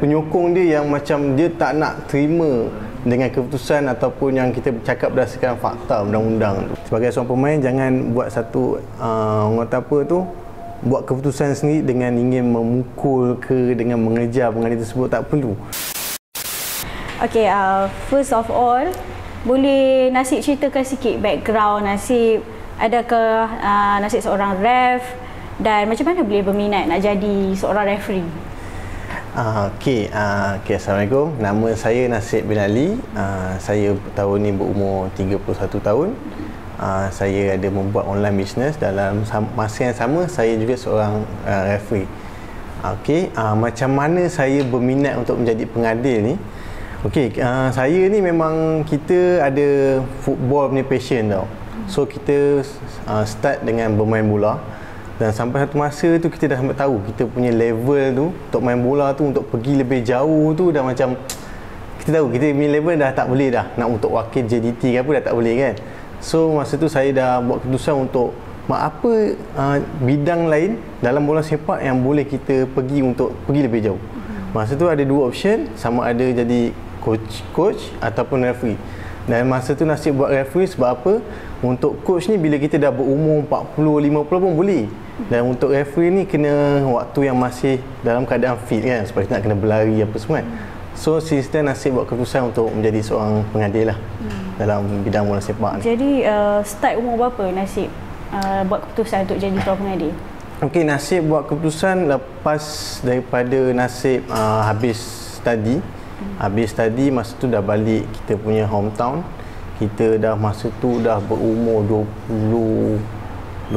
penyokong dia yang macam dia tak nak terima dengan keputusan ataupun yang kita cakap berdasarkan fakta undang-undang. Sebagai seorang pemain, jangan buat satu orang kata apa tu, buat keputusan sendiri dengan ingin memukul ke, dengan mengejar pengadil tersebut, tak perlu. Okay, first of all, boleh Nasib ceritakan sikit background Nasib, adakah Nasib seorang ref dan macam mana boleh berminat nak jadi seorang referee? Okay, Assalamualaikum. Nama saya Nasib bin Ali. Saya tahun ni berumur 31 tahun. Saya ada membuat online business. Dalam masa yang sama, saya juga seorang referee. Okay, macam mana saya berminat untuk menjadi pengadil ni? Okay, saya ni memang kita ada football punya passion tau. So kita start dengan bermain bola. Dan sampai satu masa tu kita dah sampai tahu kita punya level tu untuk main bola tu, untuk pergi lebih jauh tu dah macam kita tahu kita punya level dah tak boleh dah nak untuk wakil JDT ke apa, dah tak boleh kan. So masa tu saya dah buat keputusan untuk apa bidang lain dalam bola sepak yang boleh kita pergi untuk pergi lebih jauh. Masa tu ada dua option, sama ada jadi coach ataupun referee. Dan masa tu Nasib buat referee sebab apa? Untuk coach ni bila kita dah berumur 40, 50 pun boleh. Dan untuk referee ni kena waktu yang masih dalam keadaan fit kan, sebab kita nak kena berlari apa semua kan. So since then Nasib buat keputusan untuk menjadi seorang pengadil lah dalam bidang bola sepak ni. Jadi start umur berapa Nasib buat keputusan untuk jadi seorang pengadil? Okay, Nasib buat keputusan lepas daripada Nasib habis study. Habis study, masa tu dah balik kita punya hometown. Kita dah masa tu dah berumur 26.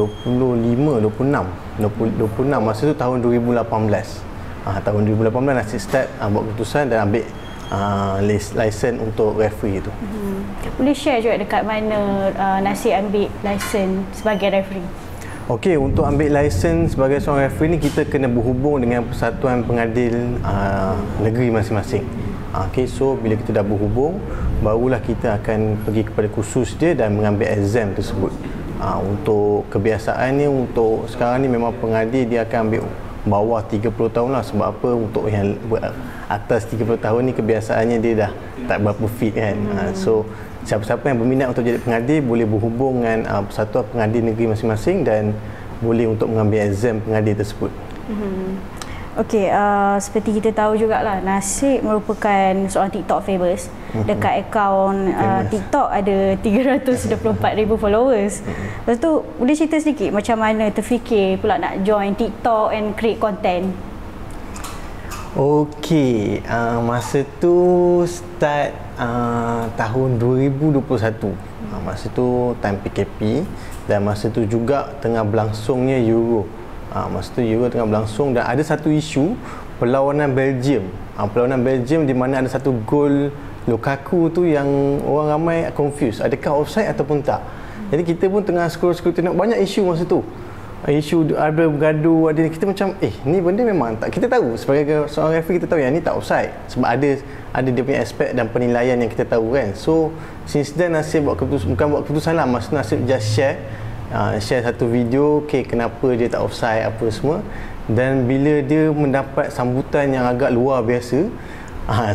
Masa tu tahun 2018. Tahun 2018 Nasib start buat keputusan dan ambil lesen untuk referee tu. Boleh share juga dekat mana Nasib ambil lesen sebagai referee? Okey, untuk ambil lesen sebagai seorang referee ni kita kena berhubung dengan Persatuan Pengadil negeri masing-masing. Okey, so bila kita dah berhubung, barulah kita akan pergi kepada kursus dia dan mengambil exam tersebut. Untuk kebiasaannya, untuk sekarang ni memang pengadil dia akan ambil bawah 30 tahun lah. Sebab apa? Untuk yang atas 30 tahun ni kebiasaannya dia dah tak berapa fit kan. So siapa-siapa yang berminat untuk jadi pengadil boleh berhubung dengan Persatuan Pengadil negeri masing-masing dan boleh untuk mengambil exam pengadil tersebut. Okey, seperti kita tahu jugalah, Nasib merupakan seorang TikTok famous. Dekat akaun TikTok ada 324,000 followers. Lepas tu, boleh cerita sedikit macam mana terfikir pula nak join TikTok and create content? Okey, masa tu start tahun 2021. Masa tu time PKP dan masa tu juga tengah berlangsungnya Euro. Masa tu Euro tengah berlangsung dan ada satu isu perlawanan Belgium. Perlawanan Belgium di mana ada satu gol Lukaku tu yang orang ramai confused, adakah offside ataupun tak. Jadi kita pun tengah scroll tengok banyak isu masa tu. Isu ada bergaduh, ada kita macam ni benda memang tak, kita tahu sebagai seorang referee kita tahu yang ni tak offside sebab ada dia punya aspek dan penilaian yang kita tahu kan. So since then Nasib buat keputusan, bukan buat keputusan lah, masa Nasib just share satu video kenapa dia tak offside apa semua. Dan bila dia mendapat sambutan yang agak luar biasa,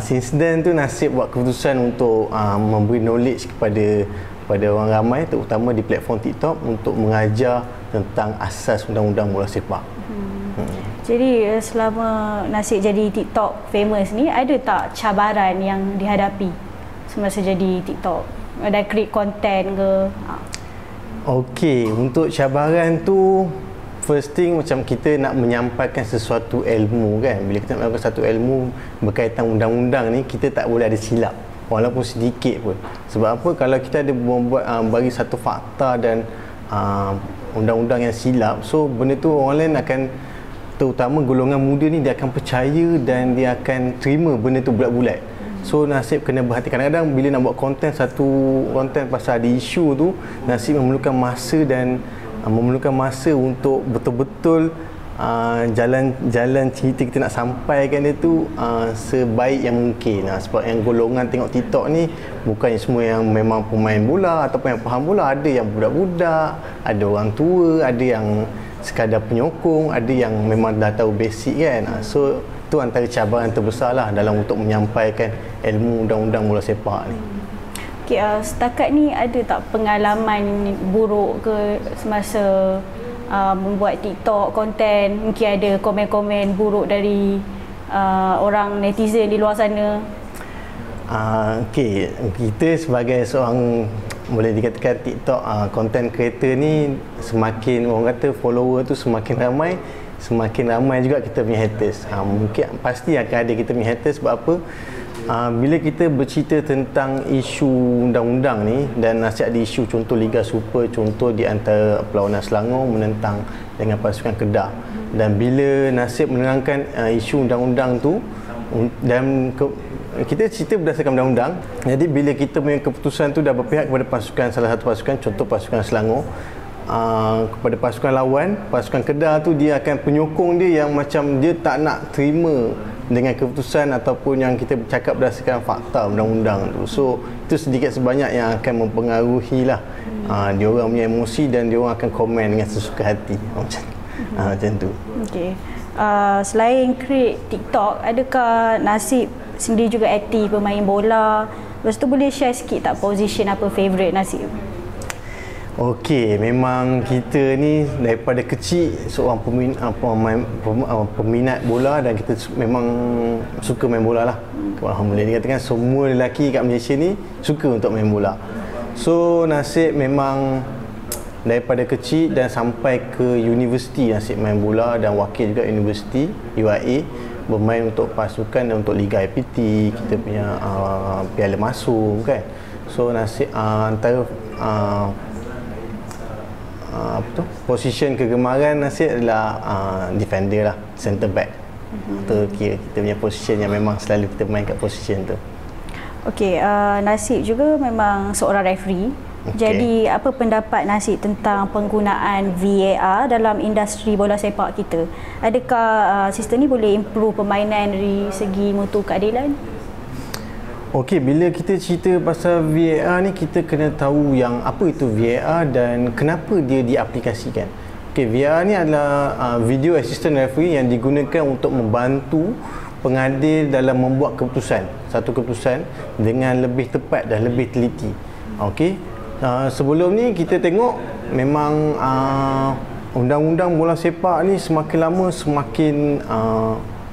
since then tu Nasib buat keputusan untuk memberi knowledge kepada orang ramai, terutama di platform TikTok, untuk mengajar tentang asas undang-undang bola sepak. Jadi selama Nasib jadi TikTok famous ni, ada tak cabaran yang dihadapi semasa jadi TikTok? Ada create content ke? Okey, untuk cabaran tu, first thing macam kita nak menyampaikan sesuatu ilmu kan. Bila kita nak menyampaikan satu ilmu berkaitan undang-undang ni, kita tak boleh ada silap walaupun sedikit pun. Sebab apa? Kalau kita ada membuat bagi satu fakta dan undang-undang yang silap, so benda tu orang lain akan, terutama golongan muda ni, dia akan percaya dan dia akan terima benda tu bulat-bulat. So Nasib kena berhati. Kadang-kadang bila nak buat satu konten pasal ada isu tu, Nasib memerlukan masa dan memerlukan masa untuk betul-betul jalan cerita kita nak sampaikan dia tu sebaik yang mungkin. Sebab yang golongan tengok TikTok ni bukannya semua yang memang pemain bola ataupun yang faham bola. Ada yang budak-budak, ada orang tua, ada yang sekadar penyokong, ada yang memang dah tahu basic kan. So Itu antara cabaran terbesar lah dalam untuk menyampaikan ilmu undang-undang bola sepak ni. Okay, setakat ni ada tak pengalaman buruk ke semasa membuat TikTok konten? Mungkin ada komen-komen buruk dari orang netizen di luar sana? Okay, kita sebagai seorang, boleh dikatakan TikTok content creator ni, semakin orang kata follower tu semakin ramai juga kita punya haters. Mungkin pasti akan ada kita punya haters. Sebab apa? Bila kita bercerita tentang isu undang-undang ni dan nasihat di isu contoh Liga Super, contoh di antara perlawanan Selangor menentang dengan pasukan Kedah, dan bila Nasib menerangkan isu undang-undang tu dan kita cerita berdasarkan undang-undang, jadi bila kita punya keputusan tu dah berpihak kepada pasukan, salah satu pasukan, contoh pasukan Selangor, kepada pasukan lawan, pasukan Kedah tu dia akan penyokong dia yang macam dia tak nak terima dengan keputusan ataupun yang kita bercakap berdasarkan fakta undang-undang tu. So itu sedikit sebanyak yang akan mempengaruhi lah dia orang punya emosi dan dia orang akan komen dengan sesuka hati macam tu. Okey. Selain create TikTok, adakah Nasib sendiri juga aktif bermain bola? Lepas tu boleh share sikit tak position apa favourite Nasib? Okey, memang kita ni daripada kecil seorang peminat bola dan kita memang suka main bola lah. Alhamdulillah dikatakan semua lelaki kat Malaysia ni suka untuk main bola. So Nasib memang daripada kecil dan sampai ke universiti Nasib main bola dan wakil juga universiti UIA, bermain untuk pasukan dan untuk Liga IPT, kita punya Piala Masum kan. So Nasib antara position kegemaran Nasib adalah defender lah, centre back. Itu kira kita punya position yang memang selalu kita main kat position tu. Okey, Nasib juga memang seorang referee. Okay. Jadi apa pendapat Nasib tentang penggunaan VAR dalam industri bola sepak kita? Adakah sistem ni boleh improve permainan dari segi mutu keadilan? Okey, bila kita cerita pasal VAR ni, kita kena tahu yang apa itu VAR dan kenapa dia diaplikasikan. Okey, VAR ni adalah video assistant referee yang digunakan untuk membantu pengadil dalam membuat keputusan, satu keputusan dengan lebih tepat dan lebih teliti. Okey, sebelum ni kita tengok memang undang-undang bola sepak ni semakin lama semakin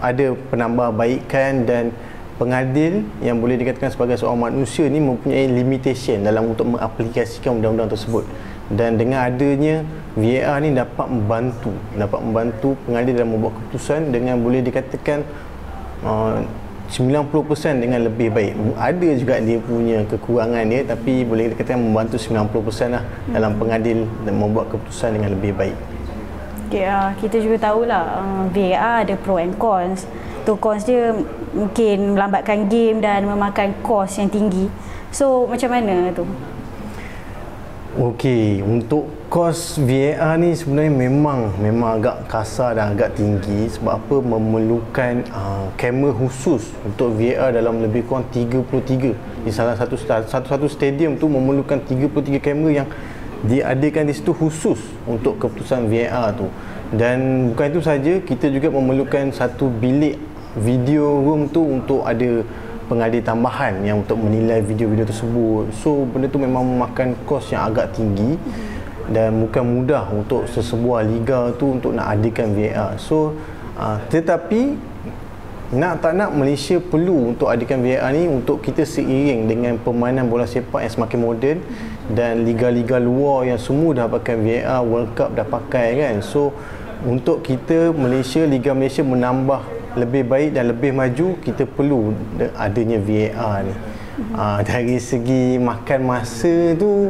ada penambahbaikan dan pengadil yang boleh dikatakan sebagai seorang manusia ni mempunyai limitation dalam untuk mengaplikasikan undang-undang tersebut. Dan dengan adanya VAR ni dapat membantu pengadil dalam membuat keputusan dengan boleh dikatakan 90% dengan lebih baik. Ada juga dia punya kekurangan dia, tapi boleh dikatakan membantu 90% lah dalam pengadil dan membuat keputusan dengan lebih baik. Okay, kita juga tahulah VAR ada pro and cons. Tu cons dia mungkin melambatkan game dan memakan kos yang tinggi. So macam mana tu? Okey, untuk kos VAR ni sebenarnya memang agak kasar dan agak tinggi. Sebab apa? Memerlukan kamera khusus untuk VAR dalam lebih kurang 33. Di salah satu stadium tu memerlukan 33 kamera yang diadakan di situ khusus untuk keputusan VAR tu. Dan bukan itu saja, kita juga memerlukan satu bilik video room tu untuk ada pengadil tambahan yang untuk menilai video-video tersebut. So benda tu memang memakan kos yang agak tinggi dan bukan mudah untuk sesebuah liga tu untuk nak adakan VAR. So tetapi nak tak nak Malaysia perlu untuk adakan VAR ni untuk kita seiring dengan permainan bola sepak yang semakin moden dan liga-liga luar yang semua dah pakai VAR, World Cup dah pakai kan. So untuk kita Malaysia, Liga Malaysia menambah lebih baik dan lebih maju, kita perlu adanya VAR ni. Dari segi makan masa tu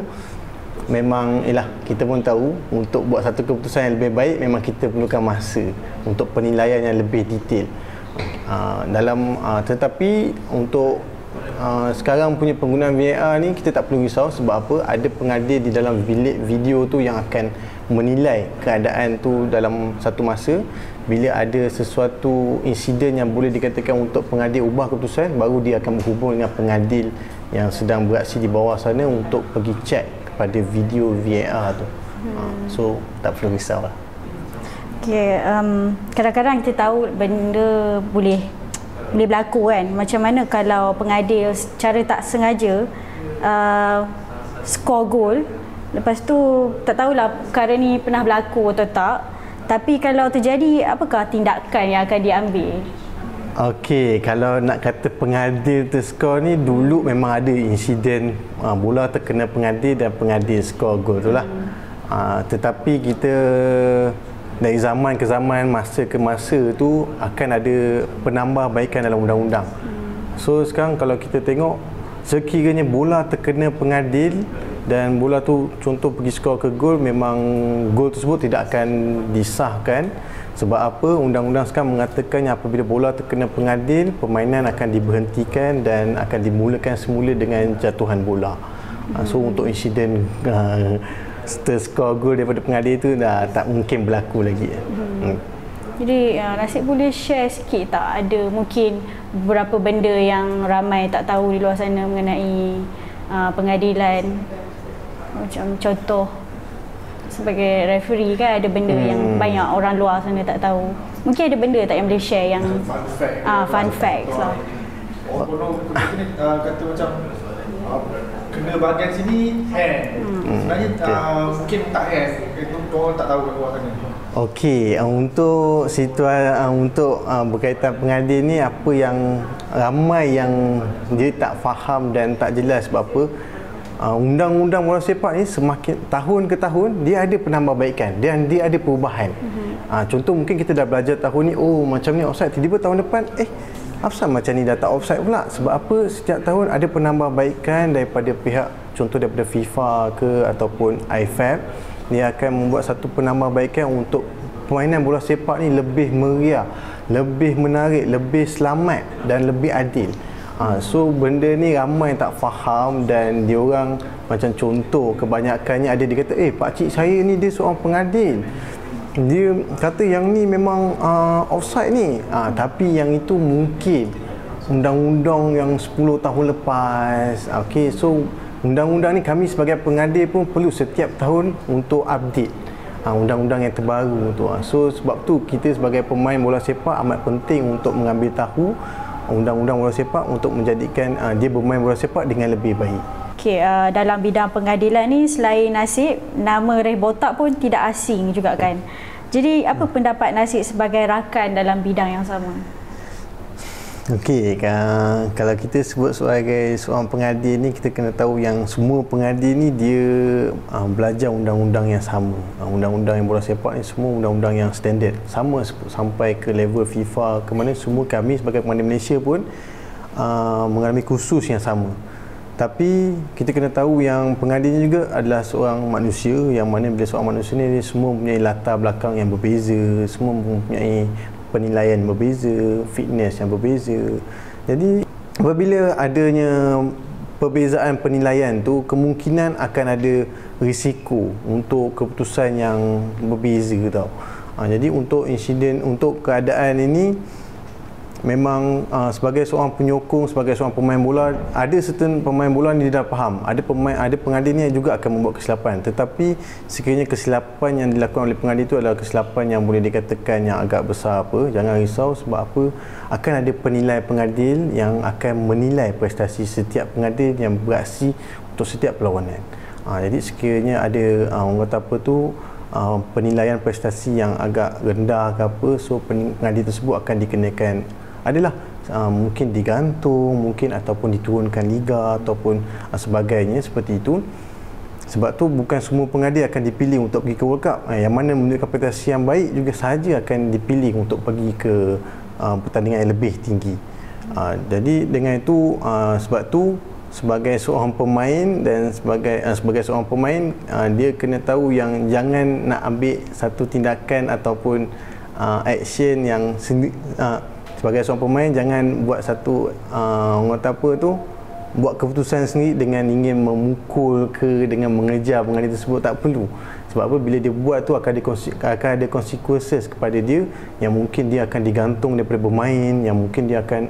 memang kita pun tahu untuk buat satu keputusan yang lebih baik memang kita perlukan masa untuk penilaian yang lebih detail. Tetapi untuk sekarang punya penggunaan VAR ni kita tak perlu risau. Sebab apa? Ada pengadil di dalam bilik video tu yang akan menilai keadaan tu dalam satu masa. Bila ada sesuatu insiden yang boleh dikatakan untuk pengadil ubah keputusan, baru dia akan berhubung dengan pengadil yang sedang beraksi di bawah sana untuk pergi cek kepada video VAR tu. So tak perlu risau lah. Okay, kadang-kadang kita tahu benda boleh berlaku kan. Macam mana kalau pengadil secara tak sengaja score gol, lepas tu tak tahulah perkara ni pernah berlaku atau tak, tapi kalau terjadi, apakah tindakan yang akan diambil? Okey, kalau nak kata pengadil terskor ni, dulu memang ada insiden bola terkena pengadil dan pengadil skor gol tu lah. Tetapi kita dari zaman ke zaman, masa ke masa tu akan ada penambahbaikan dalam undang-undang. So sekarang kalau kita tengok, sekiranya bola terkena pengadil dan bola tu contoh pergi skor ke gol, memang gol tersebut tidak akan disahkan. Sebab apa? Undang-undang sekarang mengatakan apabila bola terkena pengadil, permainan akan diberhentikan dan akan dimulakan semula dengan jatuhan bola. So untuk insiden terskor gol daripada pengadil tu dah tak mungkin berlaku lagi. Jadi Nasib boleh share sikit tak, ada mungkin beberapa benda yang ramai tak tahu di luar sana mengenai pengadilan? Macam contoh sebagai referee kan, ada benda yang banyak orang luar sana tak tahu. Mungkin ada benda tak yang boleh share yang fun facts lah. Orang ni kata macam kena bahagian sini hand. Sebenarnya mungkin tak hand. Orang tak tahu kat luar sana. Okey, untuk berkaitan pengadil ni, apa yang ramai yang dia tak faham dan tak jelas. Sebab apa? Undang-undang bola sepak ni semakin tahun ke tahun dia ada penambahbaikan dan dia ada perubahan. Contoh mungkin kita dah belajar tahun ni, oh macam ni offside, tiba-tiba tahun depan asal macam ni dah tak offside pula. Sebab apa? Setiap tahun ada penambahbaikan daripada pihak, contoh daripada FIFA ke ataupun IFAB. Dia akan membuat satu penambahbaikan untuk permainan bola sepak ni lebih meriah, lebih menarik, lebih selamat dan lebih adil. So benda ni ramai tak faham dan diorang macam contoh kebanyakannya ada dia kata, pakcik saya ni dia seorang pengadil, dia kata yang ni memang offside ni. Tapi yang itu mungkin undang-undang yang 10 tahun lepas. Okey, so undang-undang ni kami sebagai pengadil pun perlu setiap tahun untuk update undang-undang yang terbaru tu. So sebab tu kita sebagai pemain bola sepak amat penting untuk mengambil tahu undang-undang bola sepak untuk menjadikan dia bermain bola sepak dengan lebih baik. Okey, dalam bidang pengadilan ni selain Nasib, nama Ref Botak pun tidak asing juga kan. Jadi apa pendapat Nasib sebagai rakan dalam bidang yang sama? Okey, kalau kita sebut sebagai seorang pengadil ni, kita kena tahu yang semua pengadil ni dia belajar undang-undang yang sama. Undang-undang yang bola sepak ni semua undang-undang yang standard, sama sampai ke level FIFA ke mana, semua kami sebagai pengadil Malaysia pun mengalami kursus yang sama. Tapi kita kena tahu yang pengadilnya juga adalah seorang manusia, yang mana bila seorang manusia ni dia semua mempunyai latar belakang yang berbeza, semua mempunyai penilaian berbeza, fitness yang berbeza. Jadi apabila adanya perbezaan penilaian tu, kemungkinan akan ada risiko untuk keputusan yang berbeza tau. Jadi untuk insiden, untuk keadaan ini memang sebagai seorang penyokong, sebagai seorang pemain bola, ada certain pemain bola ni dia dah faham, ada pengadil ni juga akan membuat kesilapan. Tetapi sekiranya kesilapan yang dilakukan oleh pengadil itu adalah kesilapan yang boleh dikatakan yang agak besar apa, jangan risau. Sebab apa? Akan ada penilai pengadil yang akan menilai prestasi setiap pengadil yang beraksi untuk setiap perlawanan. Jadi sekiranya ada orang kata apa tu, penilaian prestasi yang agak rendah ke apa, so pengadil tersebut akan dikenakan adalah mungkin digantung, mungkin ataupun diturunkan liga ataupun sebagainya seperti itu. Sebab tu bukan semua pengadil akan dipilih untuk pergi ke World Cup. Yang mana menunjukkan prestasi yang baik juga sahaja akan dipilih untuk pergi ke pertandingan yang lebih tinggi. Jadi dengan itu, sebab tu sebagai seorang pemain dan sebagai seorang pemain, dia kena tahu yang jangan nak ambil satu tindakan ataupun action yang sebagai seorang pemain jangan buat satu orang kata apa tu, buat keputusan sendiri dengan ingin memukul ke, dengan mengejar pengadil tersebut. Tak perlu. Sebab apa? Bila dia buat tu akan ada consequences kepada dia, yang mungkin dia akan digantung daripada bermain, yang mungkin dia akan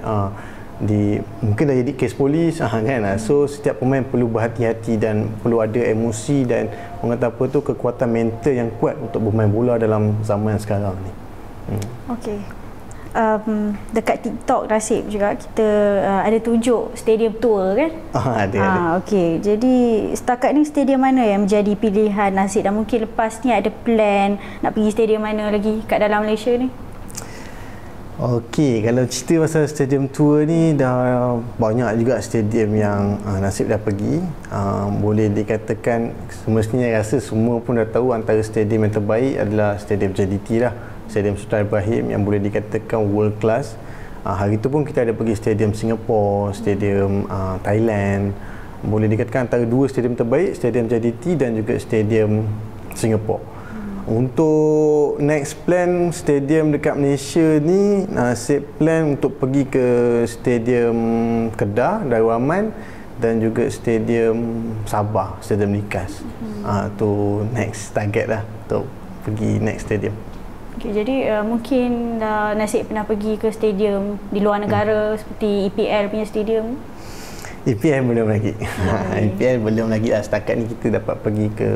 mungkin dah jadi kes polis kan. So setiap pemain perlu berhati-hati dan perlu ada emosi dan orang kata apa tu, kekuatan mental yang kuat untuk bermain bola dalam zaman sekarang ni. Okey. Dekat TikTok Nasib juga kita ada tunjuk stadium tour kan? Ada. Okey. Jadi setakat ni stadium mana yang menjadi pilihan Nasib, dan mungkin lepas ni ada plan nak pergi stadium mana lagi kat dalam Malaysia ni? Okey, kalau cerita pasal stadium tour ni, dah banyak juga stadium yang Nasib dah pergi. Boleh dikatakan semestinya rasa semua pun dah tahu antara stadium yang terbaik adalah stadium JDT lah. Stadium Sultan Ibrahim yang boleh dikatakan world class. Hari tu pun kita ada pergi stadium Singapore, stadium Thailand. Boleh dikatakan antara dua stadium terbaik, stadium JDT dan juga stadium Singapore. Untuk next plan stadium dekat Malaysia ni, Nasib plan untuk pergi ke stadium Kedah, Darul Aman dan juga stadium Sabah, stadium Likas. Tu next target lah untuk pergi next stadium. Okay, jadi mungkin Nasib pernah pergi ke stadium di luar negara seperti EPL punya stadium? EPL belum lagi. EPL belum lagi lah. Setakat ni kita dapat pergi ke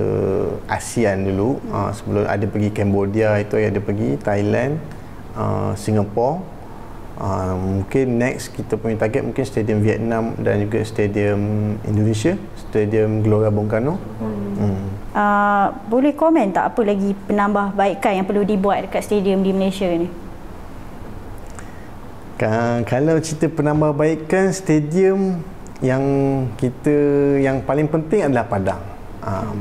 ASEAN dulu. Sebelum ada pergi Cambodia, itu ada pergi Thailand, Singapore. Mungkin next kita punya target mungkin stadium Vietnam dan juga stadium Indonesia, stadium Gelora Bung Karno. Boleh komen tak apa lagi penambahbaikan yang perlu dibuat dekat stadium di Malaysia ni? Kalau cerita penambahbaikan stadium, yang paling penting adalah padang.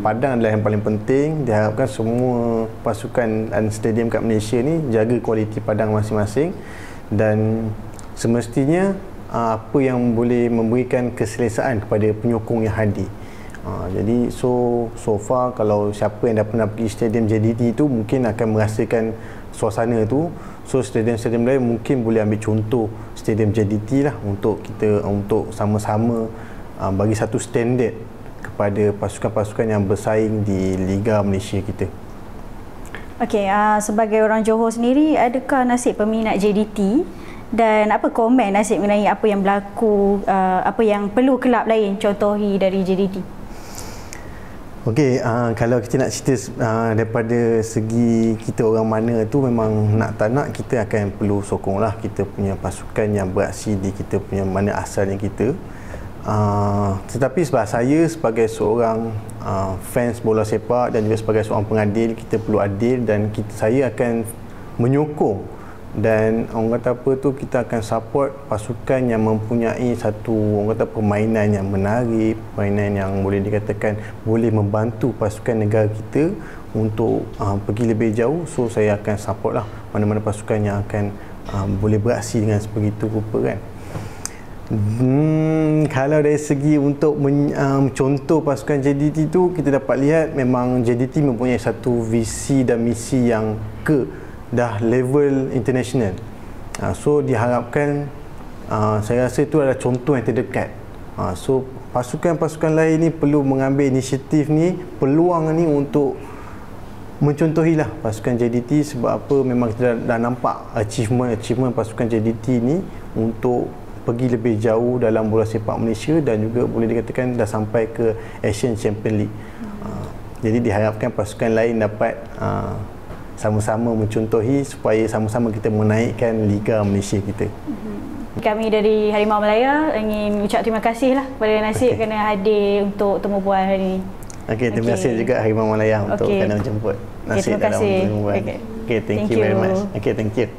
Padang adalah yang paling penting. Diharapkan semua pasukan dan stadium kat Malaysia ni jaga kualiti padang masing-masing, dan semestinya apa yang boleh memberikan keselesaan kepada penyokong yang hadir. Jadi so far kalau siapa yang dah pernah pergi stadium JDT tu mungkin akan merasakan suasana tu. So stadium-stadium lain mungkin boleh ambil contoh stadium JDT lah, untuk kita sama-sama bagi satu standard kepada pasukan-pasukan yang bersaing di Liga Malaysia kita. Okey, sebagai orang Johor sendiri, adakah Nasib peminat JDT? Dan apa komen Nasib mengenai apa yang berlaku, apa yang perlu kelab lain contohi dari JDT? Okey, kalau kita nak cerita daripada segi kita orang mana tu, memang nak tak nak kita akan perlu sokonglah kita punya pasukan yang beraksi di kita punya mana asalnya kita. Tetapi sebab saya sebagai seorang fans bola sepak dan juga sebagai seorang pengadil, kita perlu adil dan saya akan menyokong dan orang kata apa tu, kita akan support pasukan yang mempunyai satu orang kata permainan yang menarik, permainan yang boleh dikatakan boleh membantu pasukan negara kita untuk pergi lebih jauh. So saya akan support lah mana-mana pasukan yang akan boleh beraksi dengan sebegitu rupa kan. Kalau dari segi untuk contoh pasukan JDT tu, kita dapat lihat memang JDT mempunyai satu visi dan misi yang dah level international. So diharapkan saya rasa itu adalah contoh yang terdekat. So pasukan-pasukan lain ni perlu mengambil inisiatif ni, peluang ni untuk mencontohilah pasukan JDT. Sebab apa, memang kita dah nampak achievement pasukan JDT ni untuk pergi lebih jauh dalam bola sepak Malaysia dan juga boleh dikatakan dah sampai ke Asian Champions League. Jadi diharapkan pasukan lain dapat sama-sama mencontohi supaya sama-sama kita menaikkan Liga Malaysia kita. Kami dari Harimau Malaya ingin ucap terima kasih lah kepada Nasib kerana hadir untuk temu bual hari ini. Okey, terima kasih juga Harimau Malaya untuk kerana menjemput Nasib dalam temu bual. Okey, thank you very much. Okey, thank you.